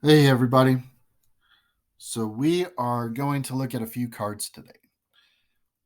Hey, everybody. So, we are going to look at a few cards today,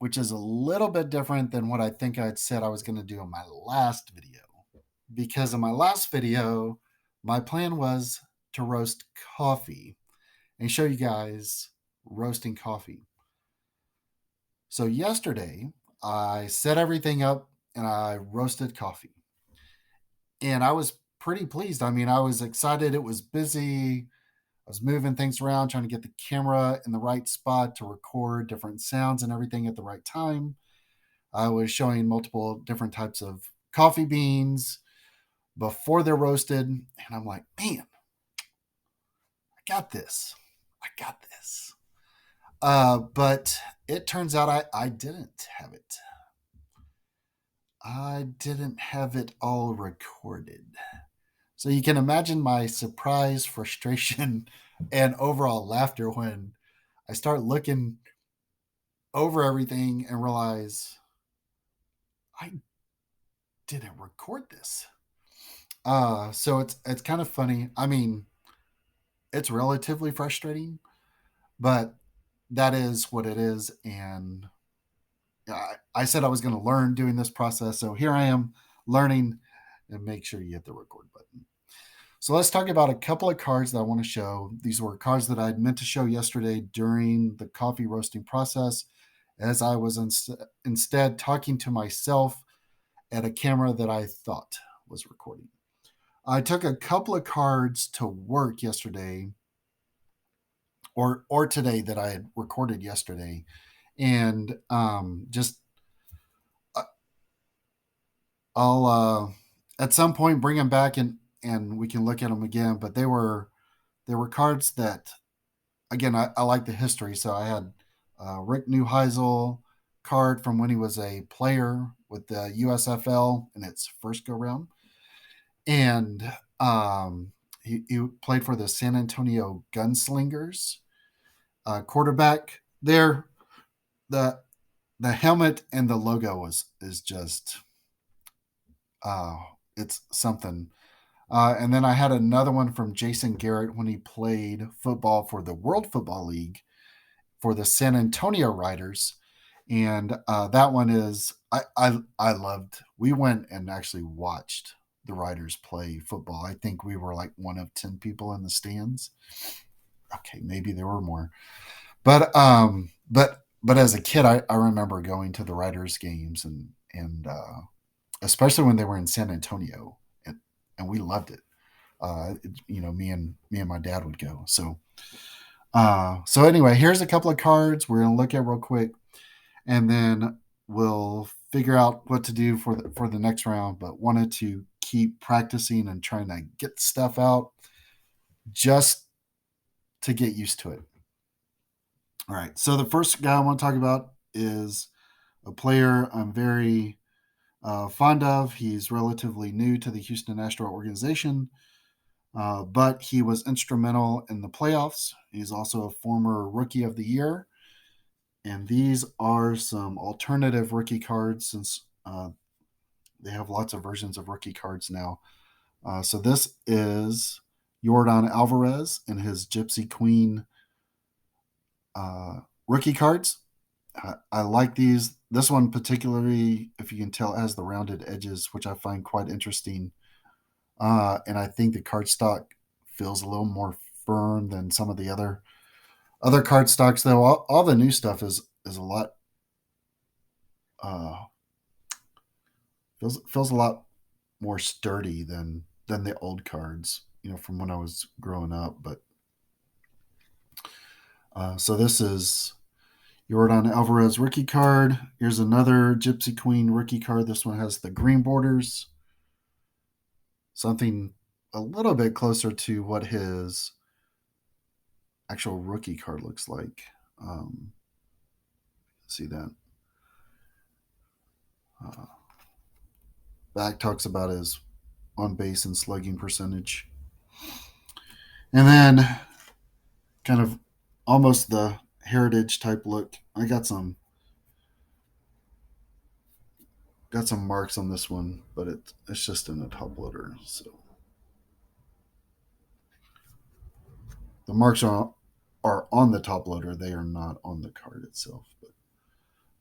which is a little bit different than what I think I'd said I was going to do in my last video. Because in my last video, my plan was to roast coffee and show you guys roasting coffee. So, yesterday, I set everything up and I roasted coffee. And I was pretty pleased. I mean, I was excited. It was busy. I was moving things around, trying to get the camera in the right spot to record different sounds and everything at the right time. I was showing multiple different types of coffee beans before they're roasted. And I'm like, man, I got this. I got this. But it turns out I didn't have it. I didn't have it all recorded. So you can imagine my surprise, frustration, and overall laughter when I start looking over everything and realize I didn't record this. So it's kind of funny. I mean, it's relatively frustrating, but that is what it is. And I said I was going to learn doing this process, so here I am learning. And make sure you hit the record button. So let's talk about a couple of cards that I want to show. These were cards that I'd meant to show yesterday during the coffee roasting process, as I was instead talking to myself at a camera that I thought was recording. I took a couple of cards to work yesterday or today that I had recorded yesterday, and just uh, I'll at some point bring them back and we can look at them again. But they were cards that again I like the history, so I had Rick Neuheisel card from when he was a player with the USFL in its first go round. And he played for the San Antonio Gunslingers. Quarterback there, the the helmet and the logo is just uh, it's something. And then I had another one from Jason Garrett when he played football for the World Football League for the San Antonio Riders. And that one is I loved. We went and actually watched the Riders play football. I think we were like one of 10 people in the stands. Okay, maybe there were more, but as a kid, I remember going to the Riders games and especially when they were in San Antonio, and we loved it. Me and my dad would go. So anyway, here's a couple of cards we're gonna look at real quick, and then we'll figure out what to do for the next round. But wanted to keep practicing and trying to get stuff out just to get used to it. All right. So the first guy I want to talk about is a player I'm very fond of. He's relatively new to the Houston Astro organization, but he was instrumental in the playoffs. He's also a former Rookie of the Year. And these are some alternative rookie cards since they have lots of versions of rookie cards now. So this is Jordan Alvarez and his Gypsy Queen rookie cards. I like these. This one particularly, if you can tell, has the rounded edges, which I find quite interesting. And I think the cardstock feels a little more firm than some of the other cardstocks. Though all the new stuff is a lot uh, feels a lot more sturdy than the old cards. From when I was growing up. But so this is Jordan Alvarez rookie card. Here's another Gypsy Queen rookie card. This one has the green borders. Something a little bit closer to what his actual rookie card looks like. See that. Uh, Back talks about his on base and slugging percentage. And then kind of almost the heritage type look. I got some marks on this one, but it's just in a top loader. So the marks are on the top loader. They are not on the card itself.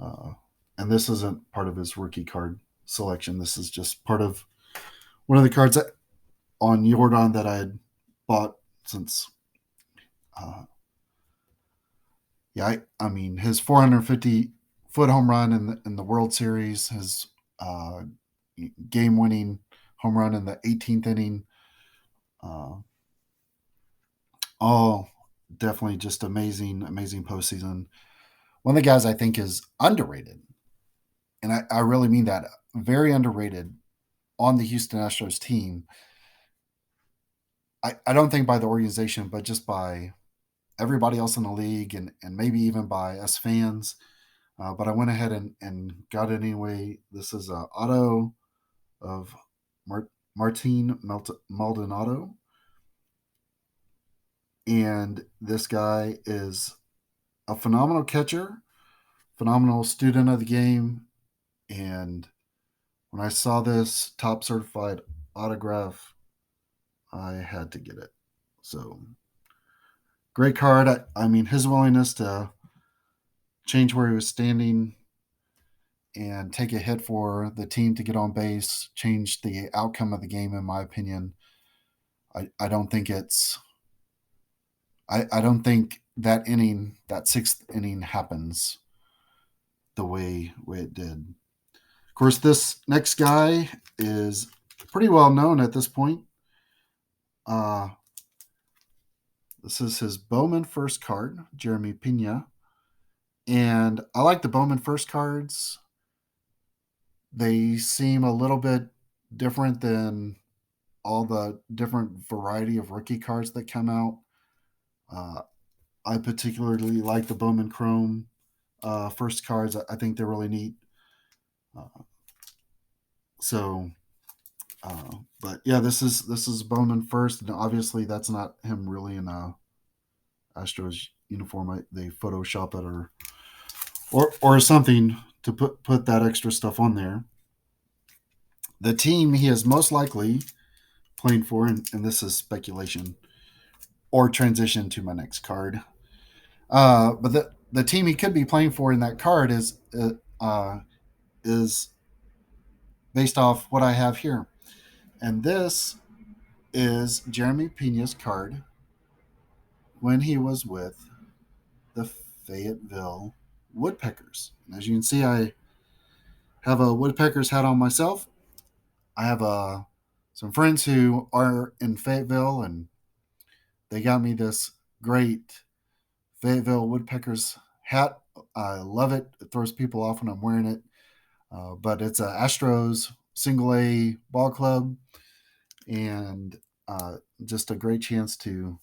Uh, and this isn't part of his rookie card selection. This is just part of one of the cards on Jordan that I had bought since. Uh, I mean, his 450-foot home run in the World Series, his uh, game-winning home run in the 18th inning, uh, all definitely just amazing, amazing postseason. One of the guys I think is underrated, and I really mean that, very underrated on the Houston Astros team. I don't think by the organization, but just by everybody else in the league and maybe even by us fans. But I went ahead and got it anyway. This is a auto of Martin Maldonado. And this guy is a phenomenal catcher, phenomenal student of the game. And when I saw this top certified autograph, I had to get it. So great card. I mean, his willingness to change where he was standing and take a hit for the team to get on base changed the outcome of the game, in my opinion. I don't think it's. I don't think that inning, that sixth inning, happens the way it did. Of course, this next guy is pretty well known at this point. Uh, this is his Bowman first card, Jeremy Pena. And I like the Bowman first cards. They seem a little bit different than all the different variety of rookie cards that come out. Uh, I particularly like the Bowman Chrome first cards. I think they're really neat. Uh, so, but yeah, this is Bowman first, and obviously that's not him really in a Astros uniform. They Photoshop it or something to put that extra stuff on there. The team he is most likely playing for, and this is speculation or transition to my next card. But the team he could be playing for in that card is based off what I have here, and this is Jeremy Pena's card when he was with the Fayetteville Woodpeckers. And as you can see, I have a Woodpeckers hat on myself. I have some friends who are in Fayetteville, and they got me this great Fayetteville Woodpeckers hat. I love it. It throws people off when I'm wearing it. But it's a Astros single A ball club, and just a great chance to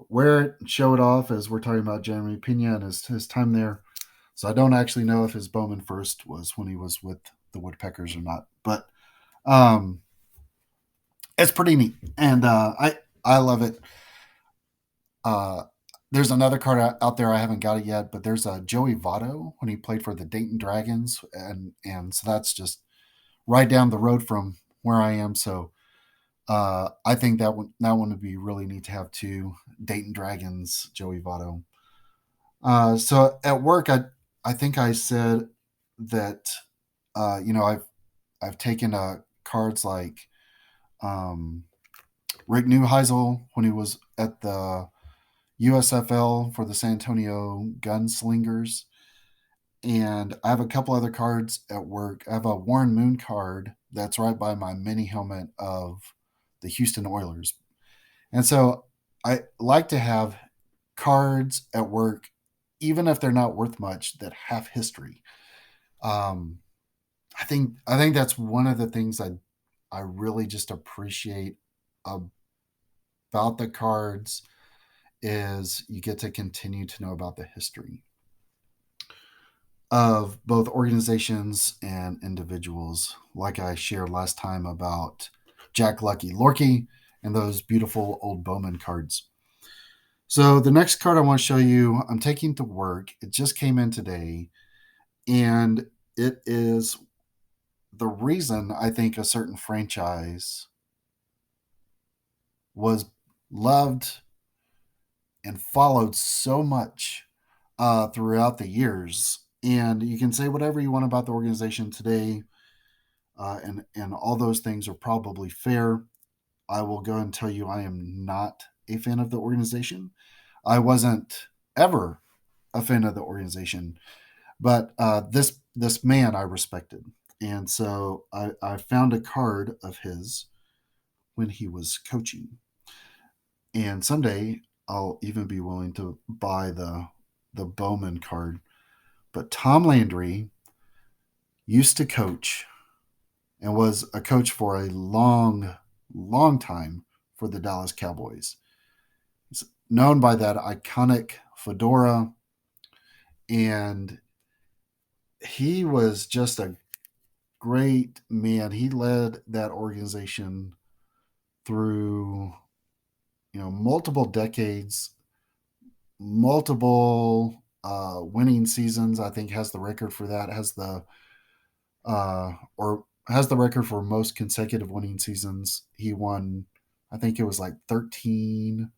wear it, show it off as we're talking about Jeremy Pena and his time there. So I don't actually know if his Bowman first was when he was with the Woodpeckers or not, but um, it's pretty neat, and I love it. Uh, there's another card out there I haven't got it yet, but there's a Joey Votto when he played for the Dayton Dragons, and so that's just right down the road from where I am. So I think that one would be really neat to have too. Dayton Dragons, Joey Votto. So at work, I think I said that I've taken cards like um, Rick Neuheisel when he was at the USFL for the San Antonio Gunslingers. And I have a couple other cards at work. I have a Warren Moon card that's right by my mini helmet of the Houston Oilers. And so I like to have cards at work, even if they're not worth much, that have history. Um, I think that's one of the things I really just appreciate about the cards is you get to continue to know about the history of both organizations and individuals, like I shared last time about Jack Lucky Lorky and those beautiful old Bowman cards. So the next card I want to show you, I'm taking to work. It just came in today, and it is the reason I think a certain franchise was loved and followed so much throughout the years. And you can say whatever you want about the organization today, and all those things are probably fair. I will go and tell you I am not a fan of the organization. I wasn't ever a fan of the organization, but this man I respected, and so I found a card of his when he was coaching, and someday I'll even be willing to buy the Bowman card. But Tom Landry used to coach and was a coach for a long time for the Dallas Cowboys. He's known by that iconic fedora, and he was just a great man. He led that organization through multiple decades, multiple winning seasons. I think has the record for that. Has the record for most consecutive winning seasons. He won, I think it was like 13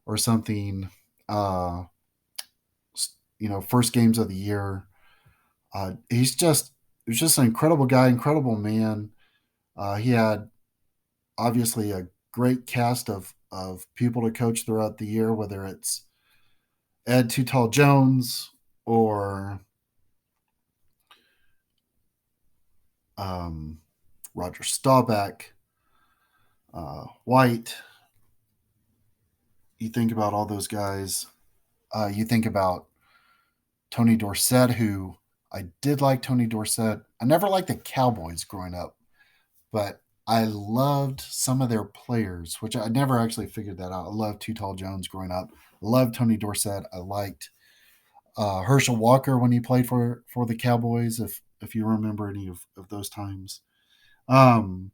or something. Uh, First games of the year. He was just an incredible guy, incredible man. He had obviously a great cast of people to coach throughout the year, whether it's Ed Too Tall Jones or um, Roger Staubach, White. You think about all those guys. You think about Tony Dorsett, who I did like Tony Dorsett. I never liked the Cowboys growing up, but I loved some of their players, which I never actually figured that out. I loved Too Tall Jones growing up. I loved Tony Dorsett. I liked Herschel Walker when he played for the Cowboys, if you remember any of those times. Um,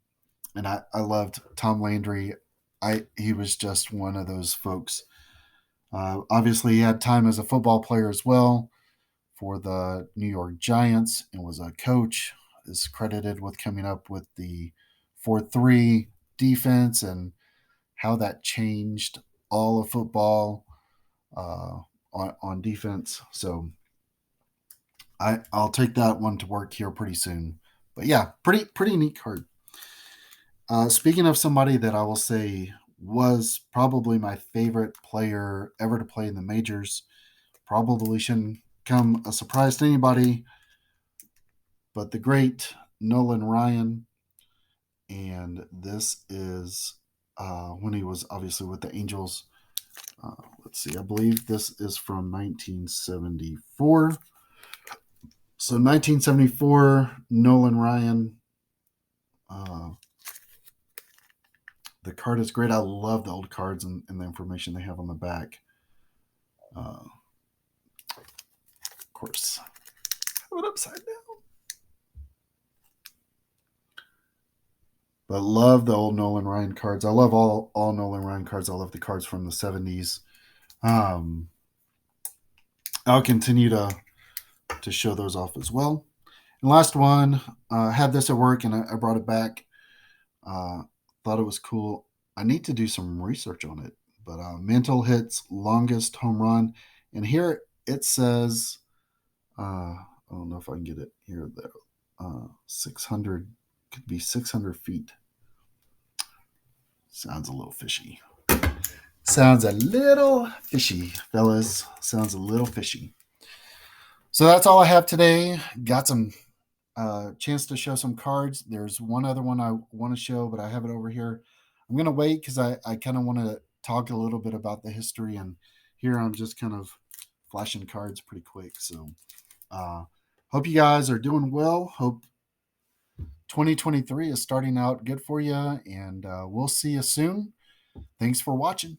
and I loved Tom Landry. He was just one of those folks. Obviously, he had time as a football player as well for the New York Giants and was a coach. Is credited with coming up with the 4-3 defense and how that changed all of football on defense. So I'll take that one to work here pretty soon. But yeah, pretty neat card. Speaking of somebody that I will say was probably my favorite player ever to play in the majors, probably shouldn't come a surprise to anybody, but the great Nolan Ryan. And this is when he was obviously with the Angels. Let's see, I believe this is from 1974. So 1974, Nolan Ryan. Uh, the card is great. I love the old cards and the information they have on the back. Of course, have it upside down. But love the old Nolan Ryan cards. I love all Nolan Ryan cards. I love the cards from the 70s. I'll continue to show those off as well. And last one, had this at work and I brought it back. Thought it was cool. I need to do some research on it. But Mantle hits longest home run, and here it says, I don't know if I can get it here. There, 600 could be 600 feet. Sounds a little fishy. Sounds a little fishy, fellas. Sounds a little fishy. So that's all I have today. Got some chance to show some cards. There's one other one I want to show, but I have it over here. I'm going to wait because I kind of want to talk a little bit about the history. And here I'm just kind of flashing cards pretty quick. So hope you guys are doing well. Hope 2023 is starting out good for you. And we'll see you soon. Thanks for watching.